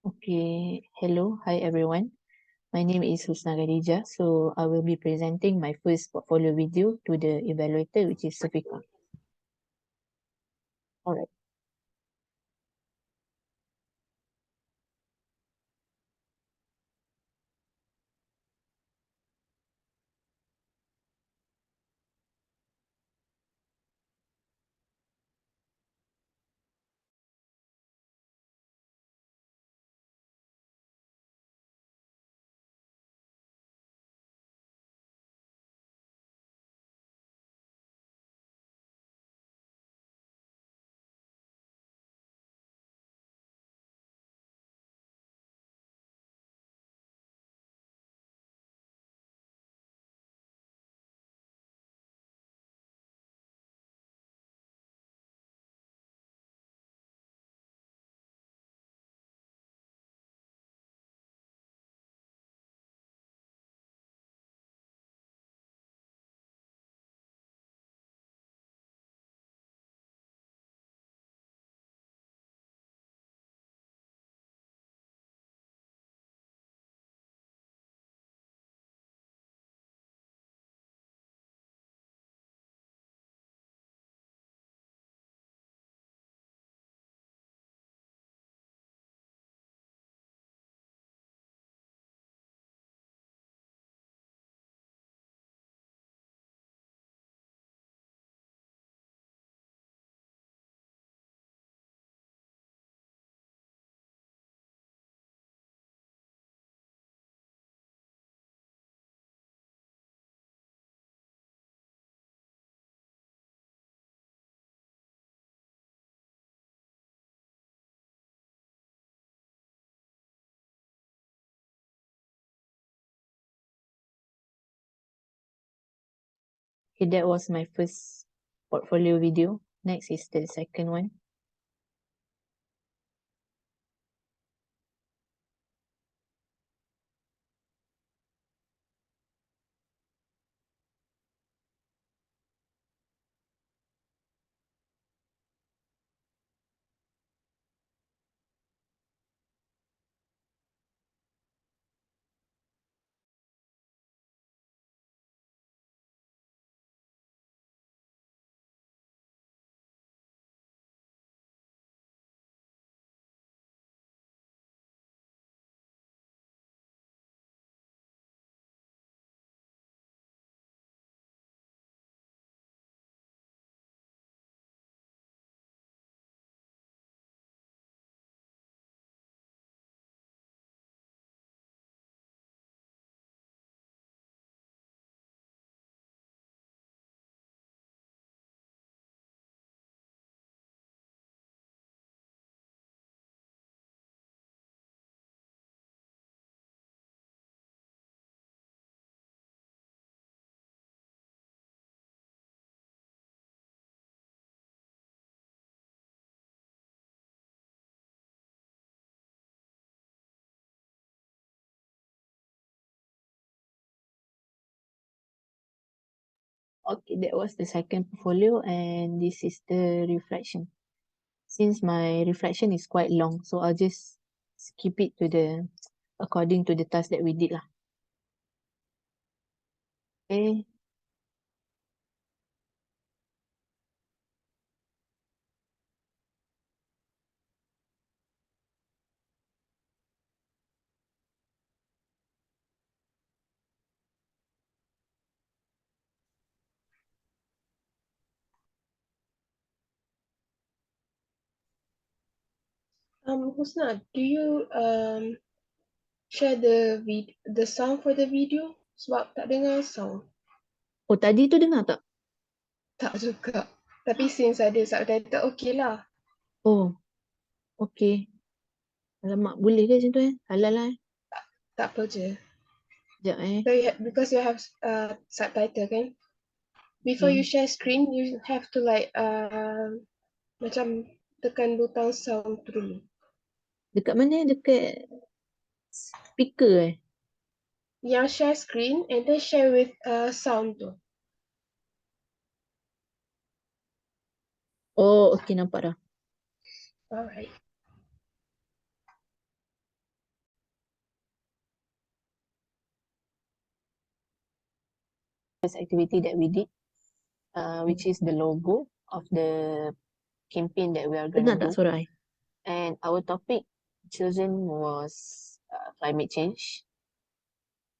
Okay, hello, hi everyone. My name is Husna Khadijah. So I will be presenting my first portfolio video to the evaluator, which is Safika. All right. Okay, that was my first portfolio video. Next is the second one. Okay, that was the second portfolio, and this is the reflection. Since my reflection is quite long, so I'll just skip it to the according to the task that we did lah. Okay. Husna, do you share the sound for the video? Sebab tak dengar sound. Oh, tadi tu dengar tak? Tak juga. Tapi since ada subtitle, okay lah. Oh, okay. Alamak, boleh ke macam tu Halal lah Tak apa je. Sekejap So because you have subtitle kan? Before you Okay. share screen, you have to like macam tekan butang sound tu dulu. Dekat mana? Dekat speaker Yang share screen and then share with sound tu. Oh, okay, nampak dah. Alright. first activity that we did, which is the logo of the campaign that we are going to Dengar tak do. suara I? And our topic chosen was climate change.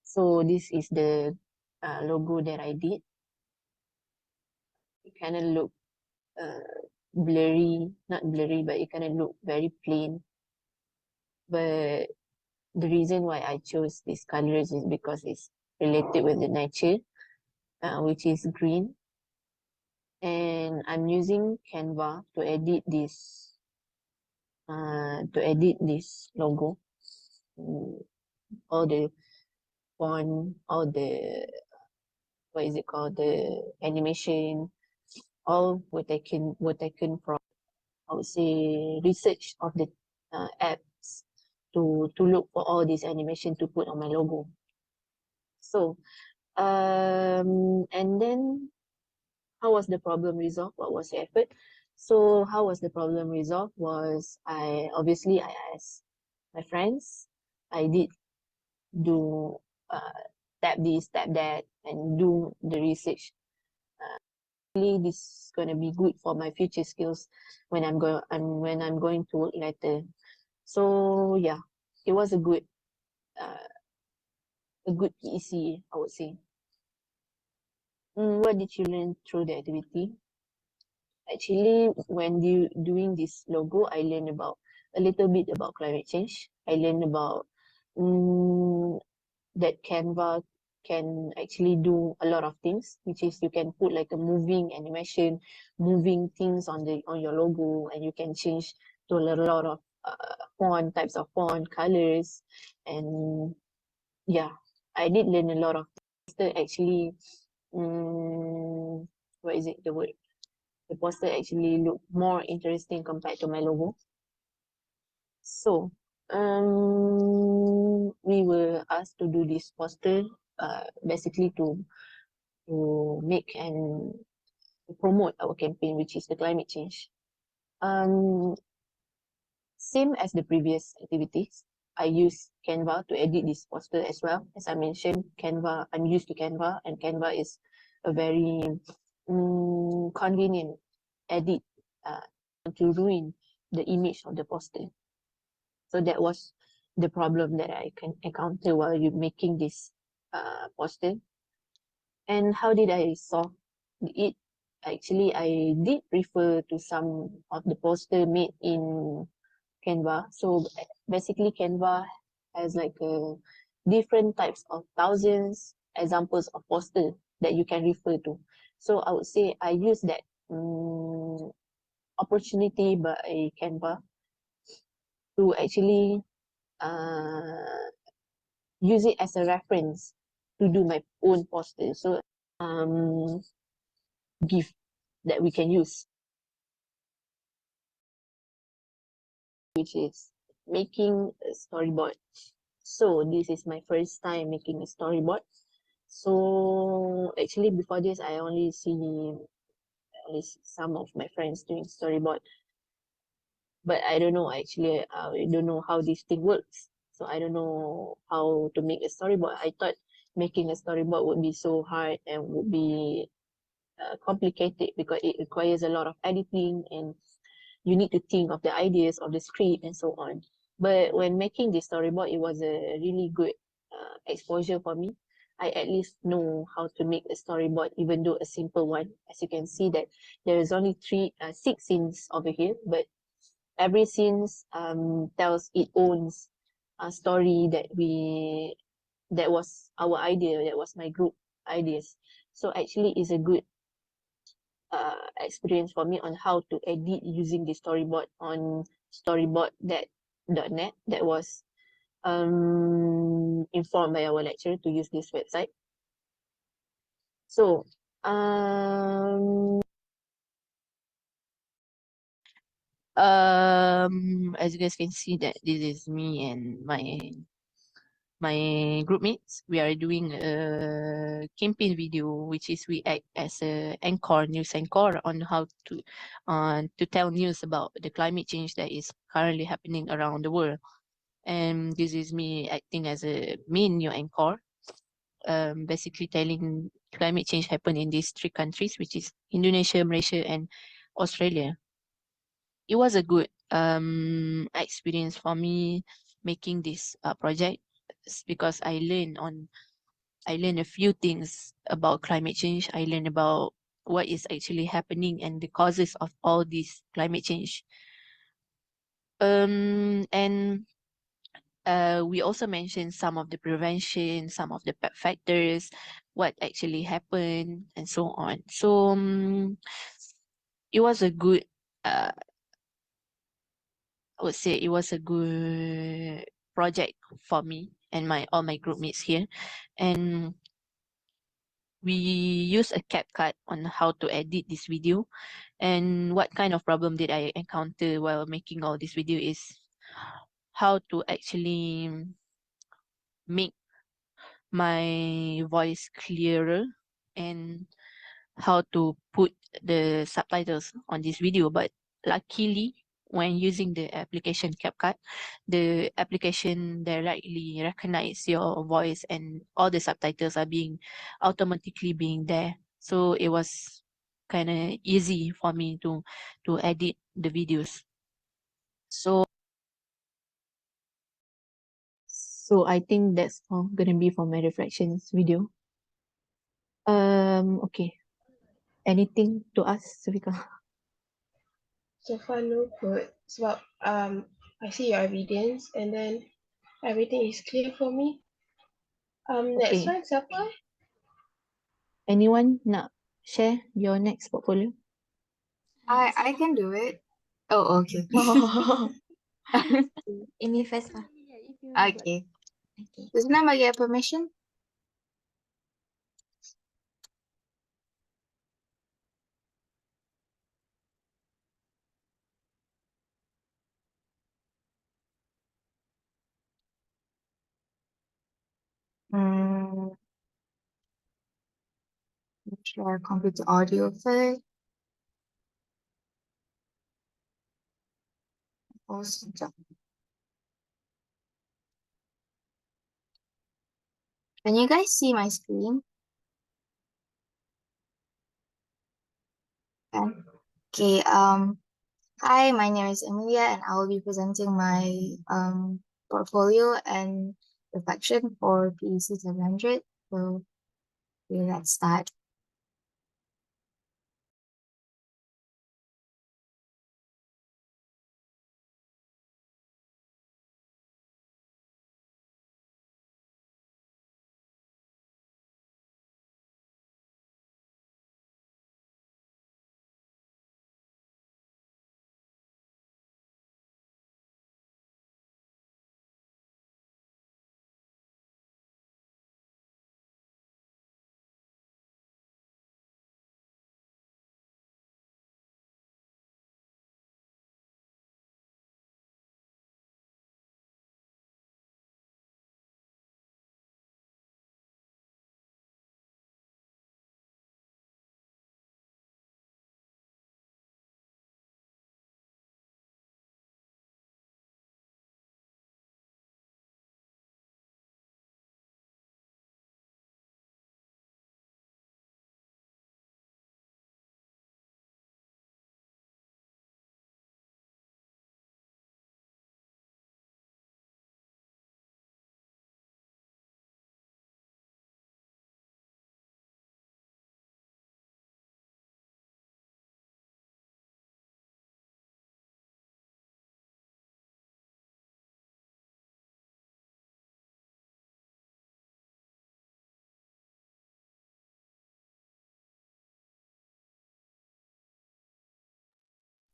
So this is the logo that I did. It kind of look blurry, not blurry, but it kind of look very plain. But the reason why I chose these colors is because it's related with the nature, which is green. And I'm using Canva to edit this logo. All the font, all the what is it called, the animation, all were taken from, I would say, research of the apps to look for all this animation to put on my logo. So and then how was the problem resolved? What was the effort? So how was the problem resolved was I asked my friends. I did do tap this, tap that, and do the research. This is gonna be good for my future skills when I'm going to work later. So yeah, it was a good PEC, I would say. What did you learn through the activity? Actually, when doing this logo, I learned about a little bit about climate change. I learned about that Canva can actually do a lot of things, which is you can put like a moving animation, moving things on your logo, and you can change to a lot of types of font, colors, and yeah, I did learn a lot of things. Actually, what is it? The word? The poster actually looked more interesting compared to my logo. So, we were asked to do this poster, basically to make and promote our campaign, which is the climate change. Same as the previous activities, I use Canva to edit this poster as well. As I mentioned, Canva, I'm used to Canva, and Canva is a very convenient edit to ruin the image of the poster. So that was the problem that I can encounter while you making this poster. And how did I solve it? Actually, I did refer to some of the poster made in Canva. So basically, Canva has like different types of thousands examples of poster that you can refer to. So I would say I use that opportunity by Canva to actually use it as a reference to do my own poster. So gift that we can use, which is making a storyboard. So this is my first time making a storyboard. So actually before this, I only see some of my friends doing storyboard, but I don't know actually. I don't know how this thing works. So I don't know how to make a storyboard. I thought making a storyboard would be so hard and would be complicated because it requires a lot of editing and you need to think of the ideas of the script and so on. But when making the storyboard, it was a really good exposure for me. I at least know how to make a storyboard, even though a simple one. As you can see that there is only six scenes over here, but every scene tells its own story that was our idea, that was my group ideas. So actually it's a good experience for me on how to edit using the storyboard on storyboard.net that was informed by our lecturer to use this website. So as you guys can see that this is me and my group mates. We are doing a campaign video, which is we act as a news anchor on how to tell news about the climate change that is currently happening around the world. And this is me acting as a main new anchor. basically telling climate change happened in these three countries, which is Indonesia, Malaysia, and Australia. It was a good experience for me making this project because I learned a few things about climate change. I learned about what is actually happening and the causes of all this climate change. And we also mentioned some of the prevention, some of the factors, what actually happened, and so on. So it was a good, I would say it was a good project for me and all my group mates here. And we use a CapCut on how to edit this video. And what kind of problem did I encounter while making all this video is how to actually make my voice clearer and how to put the subtitles on this video. But luckily, when using the application CapCut, the application directly recognize your voice and all the subtitles are being automatically being there. So it was kind of easy for me to edit the videos. So I think that's all gonna be for my reflections video. Okay. Anything to ask, Safika? So far no good. Sebab I see your evidence and then everything is clear for me. Next Okay. one siapa? Anyone nak share your next portfolio? I can do it. Oh, okay. Amy first lah. Okay. Okay. Husna bagi permission? Hmm. Share computer audio first. Oh, sekejap. Can you guys see my screen? Can? Okay, hi, my name is Emilia and I will be presenting my portfolio and reflection for PEC 700. So, okay, let's start.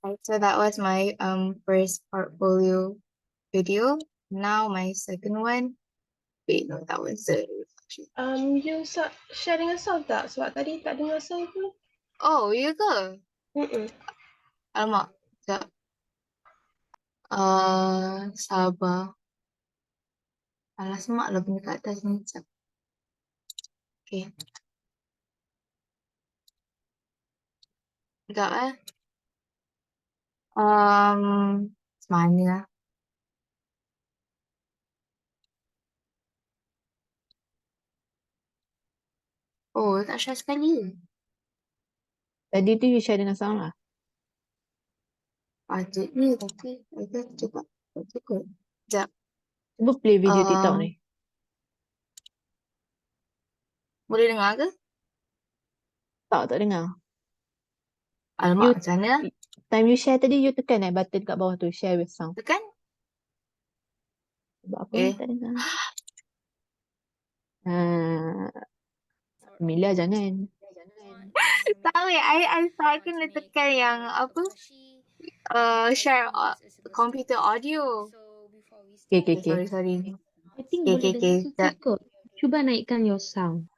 Right, so that was my first portfolio video. Now my second one. Wait, no, that was the reflection. You share dengan sound tak? Sebab tadi tak dengar sound pun. Oh, ya ke? Alamak, sekejap. Sabar. Alah, semak lah punya kat atas ni. Sekejap. Okay. Sekejap mana lah? Oh, tak share sekali. Tadi tu you share dengan Sarah. Patutnya tapi cuba cukup. Sekejap. Cuba play video TikTok Um, ni. Boleh dengar ke? Tak dengar. Alamak, You, macam mana? time you share tadi, you tekan button kat bawah tu, share with sound. Tekan? Sebab apa Eh. tak dengar? Mila jangan. Tahu ya, I kena tekan yang apa? Share computer audio. Okay. Sorry. I think Okay, boleh okay, dengar okay. tu cukup. Cuba naikkan your sound.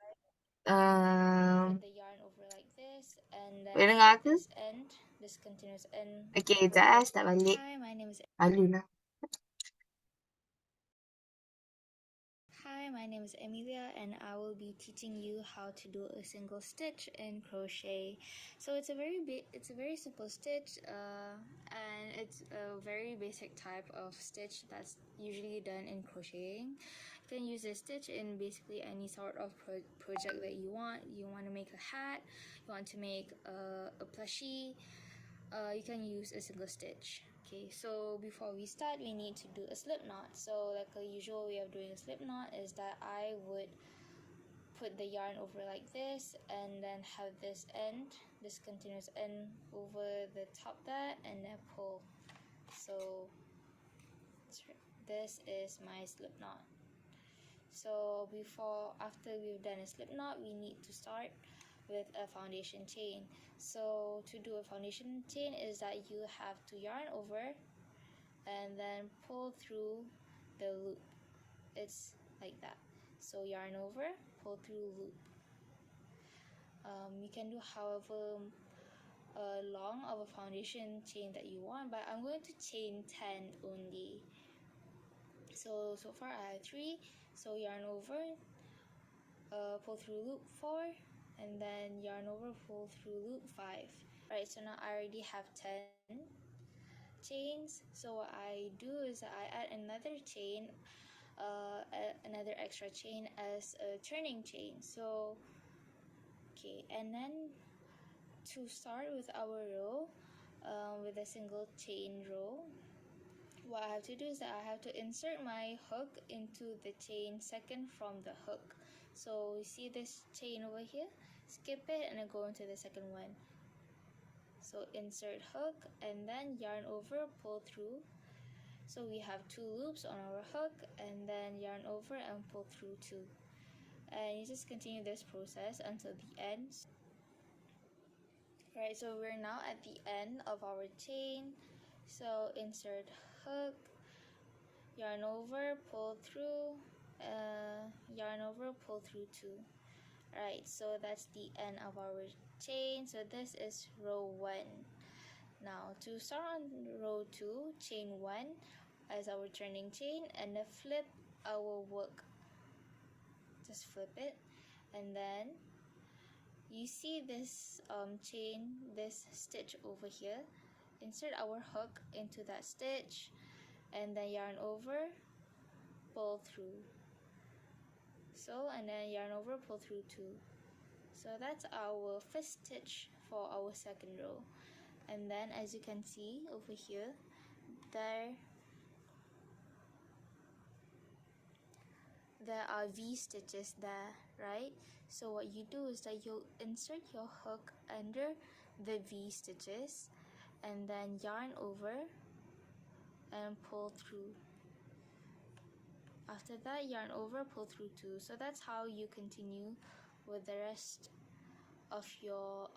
Boleh dengar ke? Okay, sekejap start balik. Malu lah. Hi, my name is Emilia and I will be teaching you how to do a single stitch in crochet. So it's a very simple stitch and it's a very basic type of stitch that's usually done in crocheting. You can use this stitch in basically any sort of project that you want. You want to make a hat, you want to make a plushie, you can use a single stitch. Okay, so before we start, we need to do a slip knot. So like a usual way of doing a slip knot is that I would put the yarn over like this and then have this continuous end over the top there and then pull. So this is my slip knot. So after we've done a slip knot, we need to start with a foundation chain. So to do a foundation chain is that you have to yarn over and then pull through the loop. It's like that. So yarn over, pull through loop. You can do however long of a foundation chain that you want, but I'm going to chain 10 only. So far I have 3. So yarn over, pull through loop 4, and then yarn over, pull through loop 5. Right, so now I already have 10 chains. So what I do is I add another chain, another extra chain as a turning chain. So okay, and then to start with our row, with a single chain row, what I have to do is that I have to insert my hook into the chain second from the hook. So you see this chain over here, skip it and then go into the second one. So insert hook and then yarn over, pull through. So we have 2 loops on our hook and then yarn over and pull through 2. And you just continue this process until the end. Right, so we're now at the end of our chain. So insert hook, yarn over, pull through, yarn over, pull through 2. Right, so that's the end of our chain. So this is row 1. Now to start on row 2, chain 1 as our turning chain and then flip our work. Just flip it and then you see this chain, this stitch over here. Insert our hook into that stitch and then yarn over, pull through. So and then yarn over, pull through 2. So that's our first stitch for our second row. And then as you can see over here, there are V stitches there, right? So what you do is that you'll insert your hook under the V stitches and then yarn over and pull through. After that, yarn over, pull through 2. So that's how you continue with the rest of your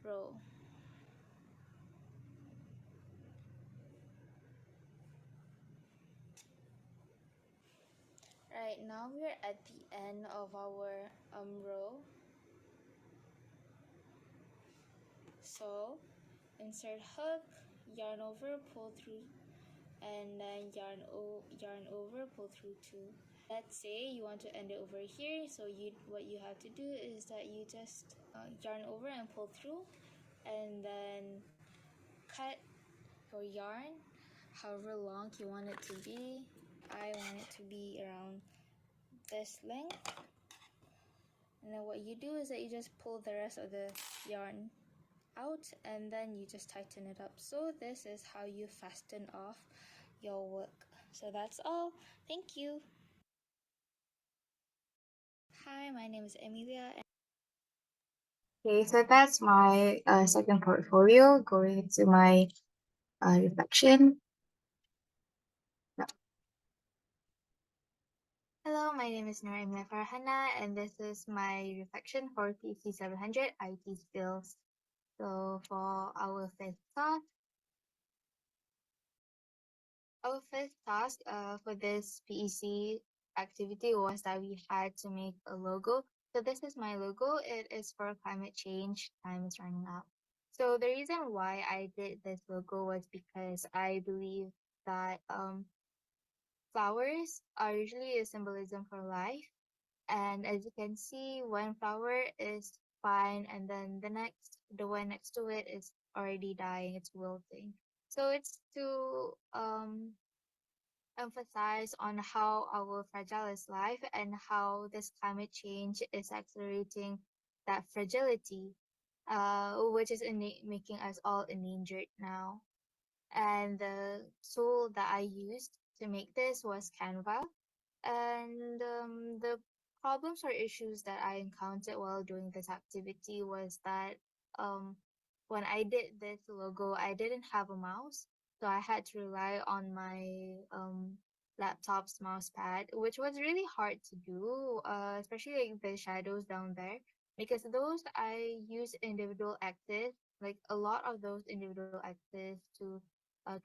row. Right, now we're at the end of our row. So insert hook, yarn over, pull through, and then yarn over, pull through 2. Let's say you want to end it over here, so what you have to do is that you just yarn over and pull through and then cut your yarn however long you want it to be. I want it to be around this length. And then what you do is that you just pull the rest of the yarn out and then you just tighten it up. So this is how you fasten off your work. So that's all. Thank you. Hi, my name is Emilia. Okay, so that's my second portfolio. Going to my reflection. No. Hello, my name is Noor Farhana, and this is my reflection for PC 700 IT skills. So for our fifth task for this PEC activity was that we had to make a logo. So this is my logo. It is for climate change. Time is running out. So the reason why I did this logo was because I believe that flowers are usually a symbolism for life. And as you can see, one flower is fine, and then the one next to it is already dying, it's wilting. So it's to emphasize on how our fragile is life and how this climate change is accelerating that fragility, which is making us all endangered now. And the tool that I used to make this was Canva. And the problems or issues that I encountered while doing this activity was that um, when I did this logo, I didn't have a mouse. So I had to rely on my laptop's mouse pad, which was really hard to do, especially like the shadows down there, because those I use individual axes, like a lot of those individual axes to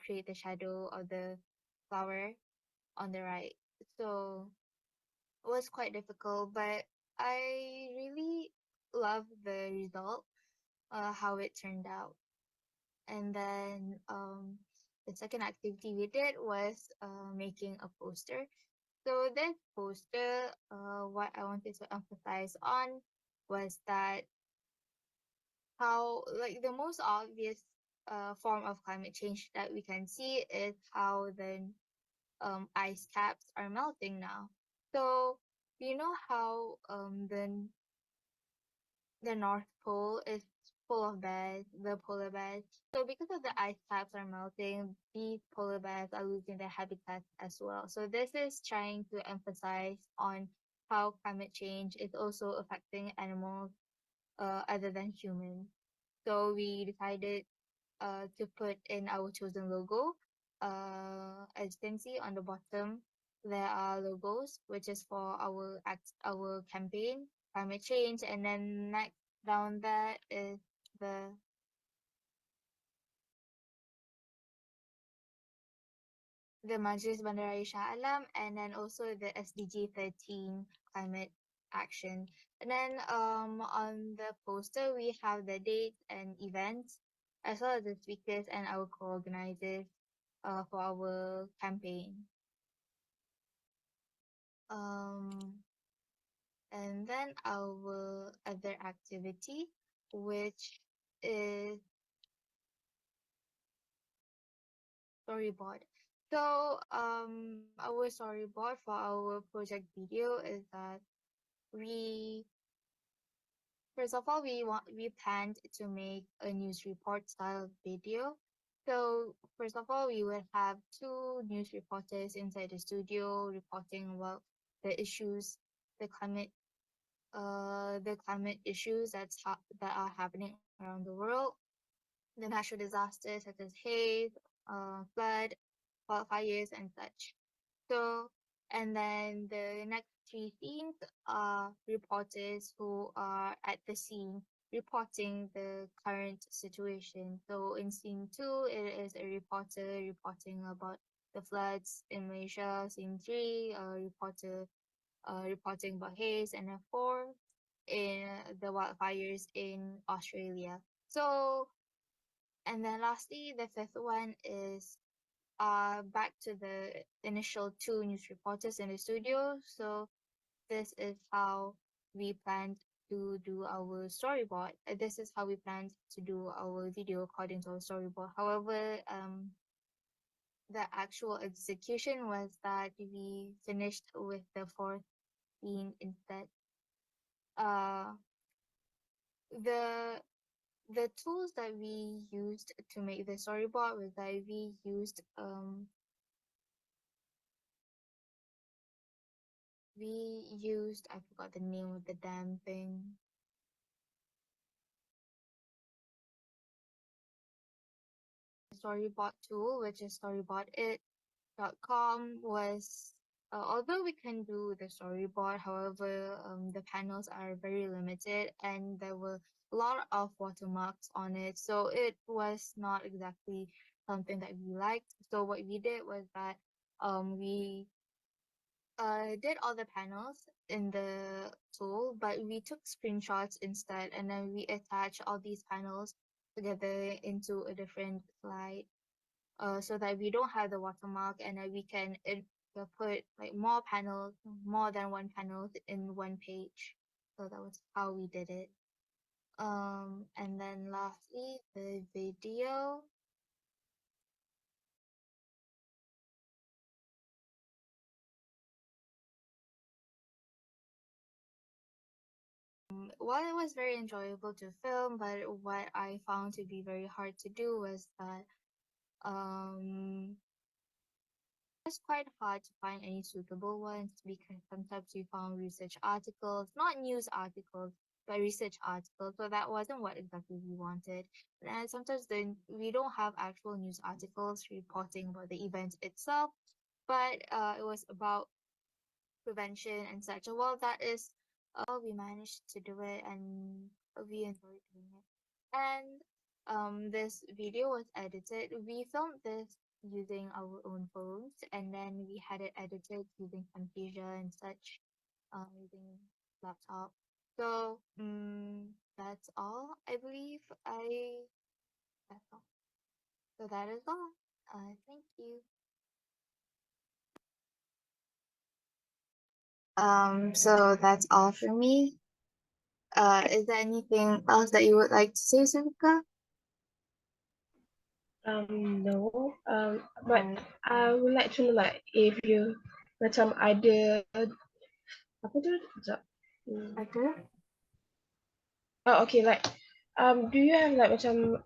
create the shadow of the flower on the right. So it was quite difficult, but I really love the result, how it turned out. And then the second activity we did was making a poster. So this poster, what I wanted to emphasize on was that how, like, the most obvious form of climate change that we can see is how the ice caps are melting now. So you know how the North Pole is full of bears, the polar bears. So because of the ice caps are melting, these polar bears are losing their habitats as well. So this is trying to emphasize on how climate change is also affecting animals other than humans. So we decided to put in our chosen logo. As you can see on the bottom, there are logos, which is for our campaign, climate change, and then next down there is the Majlis Bandaraya Shah Alam, and then also the SDG 13 climate action. And then on the poster we have the dates and events, as well as the speakers and our co-organizers for our campaign. And then our other activity, which is storyboard. So our storyboard for our project video is that we first of all we planned to make a news report style video. So first of all, we would have two news reporters inside the studio reporting about the issues, the climate issues that are happening around the world, the natural disasters such as haze, flood, wildfires, and such. So, and then the next three scenes are reporters who are at the scene reporting the current situation. So in scene 2, it is a reporter reporting about the floods in Malaysia. Scene 3, a reporter reporting about haze, and then 4 in the wildfires in Australia. So, and then lastly, the fifth one is back to the initial two news reporters in the studio. So this is how we planned to do our storyboard. This is how we planned to do our video according to our storyboard. However, the actual execution was that we finished with the fourth scene instead. the the tools that we used to make the storyboard was that we used I forgot the name of the damn thing. Storyboard tool, which is storybottit.com, was although we can do the storyboard, however, the panels are very limited and there were a lot of watermarks on it, so it was not exactly something that we liked. So what we did was that we did all the panels in the tool, but we took screenshots instead, and then we attached all these panels together into a different slide, so that we don't have the watermark, and then we can put like more panels, more than one panel in one page. So that was how we did it. And then lastly, the video. While it was very enjoyable to film, but what I found to be very hard to do was that it's quite hard to find any suitable ones, because sometimes we found research articles, not news articles, but research articles. So that wasn't what exactly we wanted. And sometimes then we don't have actual news articles reporting about the event itself, but it was about prevention and such. So while that is we managed to do it, and we enjoyed doing it. And this video was edited. We filmed this using our own phones, and then we had it edited using Camtasia and such, using laptop. So that's all. I believe that's all. So that is all. Thank you. So that's all for me. Is there anything else that you would like to say, Sumika? No. But Alright. I would like to know, like, if you macam ada apa tu? Sekejap. Okay. Oh, okay. Like, do you have like macam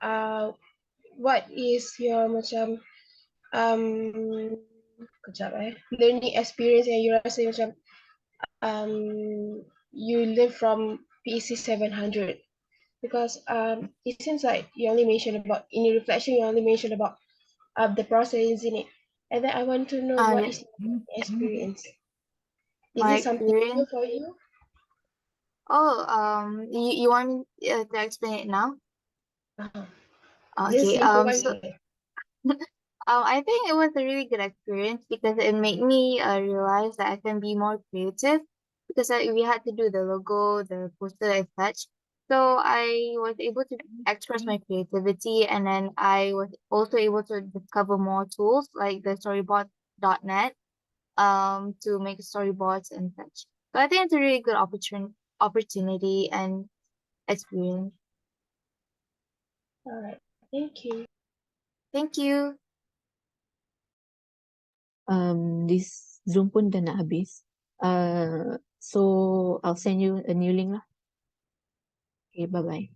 what is your macam kejap learning experience yang you rasa macam um you learn from PEC 700? Because it seems like you only mentioned about, in your reflection, you only mentioned about the process in it, and then I want to know what Yeah. is your experience. Is My it something new experience. for you? Oh, you want me to explain it now? Uh-huh. Just Okay. simple one. So I think it was a really good experience, because it made me realize that I can be more creative, because we had to do the logo, the poster, and such. So I was able to express my creativity, and then I was also able to discover more tools like the storyboard.net to make storyboards and such. So I think it's a really good opportunity and experience. All right. Thank you. Thank you. This Zoom pun dah nak habis. So I'll send you a new link lah. Okay, bye bye.